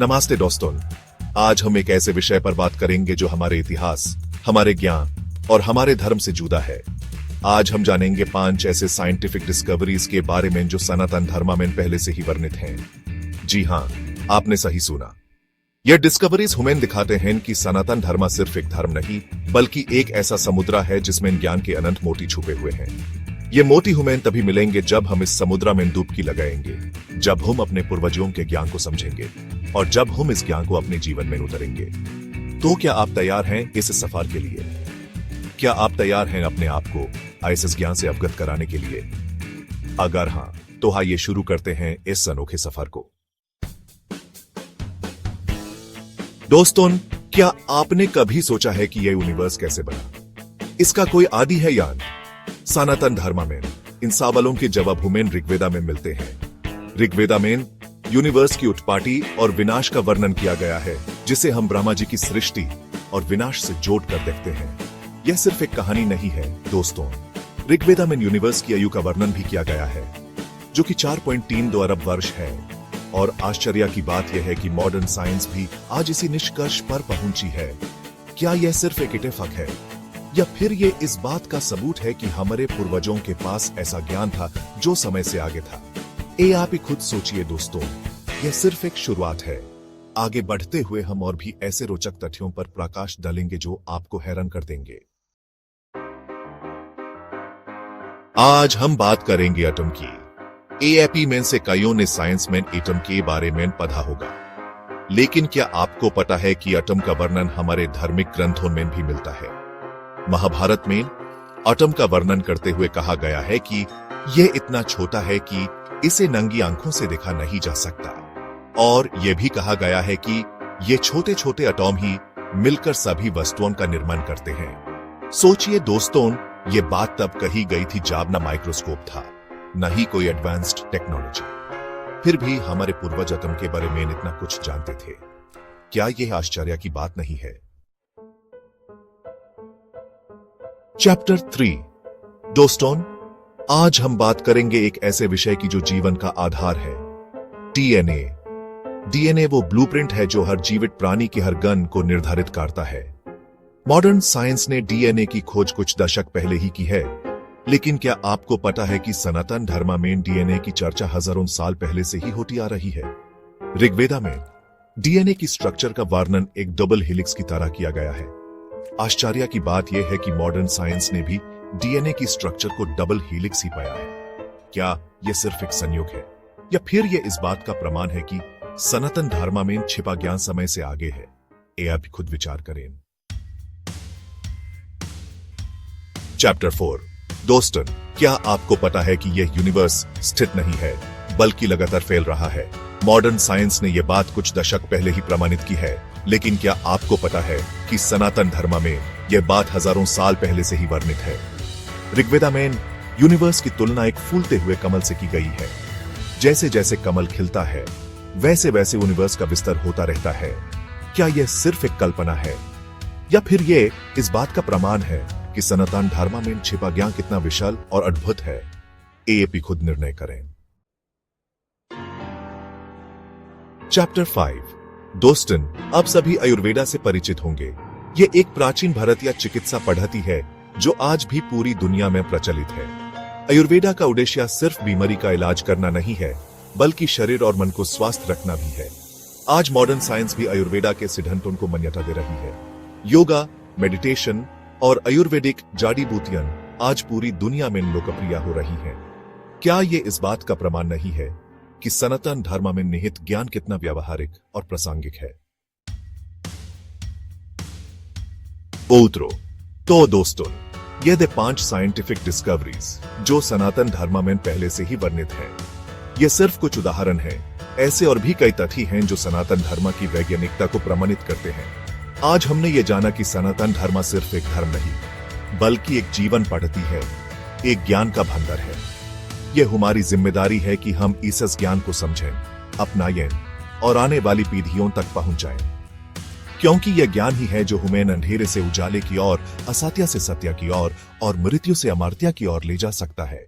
नमस्ते दोस्तों, आज हम एक ऐसे विषय पर बात करेंगे जो हमारे इतिहास, हमारे ज्ञान और हमारे धर्म से जुड़ा है। आज हम जानेंगे 5 ऐसे साइंटिफिक डिस्कवरीज के बारे में जो सनातन धर्म में पहले से ही वर्णित हैं। जी हाँ, आपने सही सुना। यह डिस्कवरीज हमें दिखाते हैं कि सनातन धर्म सिर्फ एक धर्म नहीं, बल्कि एक ऐसा समुद्र है जिसमें ज्ञान के अनंत मोती छुपे हुए हैं। ये मोती हमें तभी मिलेंगे जब हम इस समुद्र में डुबकी लगाएंगे, जब हम अपने पूर्वजों के ज्ञान को समझेंगे और जब हम इस ज्ञान को अपने जीवन में उतारेंगे। तो क्या आप तैयार हैं इस सफर के लिए? क्या आप तैयार हैं अपने आप को इस ज्ञान से अवगत कराने के लिए? अगर हाँ, तो आइए शुरू करते हैं इस अनोखे सफर को। दोस्तों, क्या आपने कभी सोचा है कि यह यूनिवर्स कैसे बना? इसका कोई आदि है या? सनातन धर्म में इन सवालों के जवाब हमें ऋग्वेदा में मिलते हैं। ऋग्वेदा में यूनिवर्स की उत्पत्ति और विनाश का वर्णन किया गया है, जिसे हम ब्रह्मा जी की सृष्टि और विनाश से जोड़कर देखते हैं। यह सिर्फ एक कहानी नहीं है दोस्तों। ऋग्वेदा में यूनिवर्स की आयु का वर्णन भी किया गया है, जो कि 4.32 अरब वर्ष है। और आश्चर्य की बात यह है कि मॉडर्न साइंस भी आज इसी निष्कर्ष पर पहुंची है। क्या यह सिर्फ एक इत्तेफाक है, या फिर ये इस बात का सबूत है कि हमारे पूर्वजों के पास ऐसा ज्ञान था जो समय से आगे था? ये आप ही खुद सोचिए दोस्तों। यह सिर्फ एक शुरुआत है। आगे बढ़ते हुए हम और भी ऐसे रोचक तथ्यों पर प्रकाश डालेंगे जो आपको हैरान कर देंगे। आज हम बात करेंगे एटम की। एएपी में से कईयों ने साइंस में एटम के बारे में पढ़ा होगा, लेकिन क्या आपको पता है कि एटम का वर्णन हमारे धार्मिक ग्रंथों में भी मिलता है? महाभारत में एटम का वर्णन करते हुए कहा गया है कि यह इतना छोटा है कि इसे नंगी आंखों से देखा नहीं जा सकता। और यह भी कहा गया है कि ये छोटे छोटे एटम ही मिलकर सभी वस्तुओं का निर्माण करते हैं। सोचिए दोस्तों, ये बात तब कही गई थी जब न माइक्रोस्कोप था, न ही कोई एडवांस्ड टेक्नोलॉजी। फिर भी हमारे पूर्वज एटम के बारे में इतना कुछ जानते थे। क्या यह आश्चर्य की बात नहीं है? चैप्टर 3। दोस्तों, आज हम बात करेंगे एक ऐसे विषय की जो जीवन का आधार है, डीएनए। डीएनए वो ब्लूप्रिंट है जो हर जीवित प्राणी के हर गुण को निर्धारित करता है। मॉडर्न साइंस ने डीएनए की खोज कुछ दशक पहले ही की है, लेकिन क्या आपको पता है कि सनातन धर्म में डीएनए की चर्चा हजारों साल पहले से ही होती आ रही है? ऋग्वेदा में डीएनए की स्ट्रक्चर का वर्णन एक डबल हेलिक्स की तरह किया गया है। आश्चर्य की बात यह है कि मॉडर्न साइंस ने भी डीएनए की स्ट्रक्चर को डबल हेलिक्स ही पाया है। क्या यह सिर्फ एक संयोग है, या फिर यह इस बात का प्रमाण है कि सनातन धर्म में छिपा ज्ञान समय से आगे है? ये आप खुद विचार करें। चैप्टर 4। दोस्तों, क्या आपको पता है कि यह यूनिवर्स स्थिर नहीं है, बल्कि लगातार फैल रहा है? मॉडर्न साइंस ने यह बात कुछ दशक पहले ही प्रमाणित की है, लेकिन क्या आपको पता है कि सनातन धर्म में यह बात हजारों साल पहले से ही वर्णित है? ऋग्वेदा में यूनिवर्स की तुलना एक फूलते हुए कमल से की गई है। जैसे जैसे कमल खिलता है, वैसे वैसे यूनिवर्स का विस्तार होता रहता है। क्या यह सिर्फ एक कल्पना है, या फिर यह इस बात का प्रमाण है कि सनातन धर्म में छिपा ज्ञान कितना विशाल और अद्भुत है? एएपी खुद निर्णय करें। चैप्टर 5। दोस्तों, आप सभी आयुर्वेदा से परिचित होंगे। ये एक प्राचीन भारतीय चिकित्सा पद्धति है जो आज भी पूरी दुनिया में प्रचलित है। आयुर्वेदा का उद्देश्य सिर्फ बीमारी का इलाज करना नहीं है, बल्कि शरीर और मन को स्वस्थ रखना भी है। आज मॉडर्न साइंस भी आयुर्वेदा के सिद्धांतों को मान्यता दे रही है। योगा, मेडिटेशन और आयुर्वेदिक जड़ी बूटियां आज पूरी दुनिया में लोकप्रिय हो रही हैं। क्या ये इस बात का प्रमाण नहीं है कि सनातन धर्म में निहित ज्ञान कितना व्यावहारिक और प्रासंगिक है? तो दोस्तों, ये 5 साइंटिफिक डिस्कवरीज जो सनातन धर्म में पहले से ही वर्णित हैं। ये सिर्फ कुछ उदाहरण हैं। ऐसे और भी कई तथ्य हैं जो सनातन धर्म की वैज्ञानिकता को प्रमाणित करते हैं। आज हमने ये जाना कि सनातन धर्म सिर्फ एक धर्म नहीं, बल्कि एक जीवन पद्धति है, एक ज्ञान का भंडार है। यह हमारी जिम्मेदारी है कि हम इस ज्ञान को समझें, अपनाएं और आने वाली पीढ़ियों तक पहुंचाएं, क्योंकि यह ज्ञान ही है जो हमें अंधेरे से उजाले की ओर, असत्य से सत्य की ओर और मृत्यु से अमर्त्य की ओर ले जा सकता है।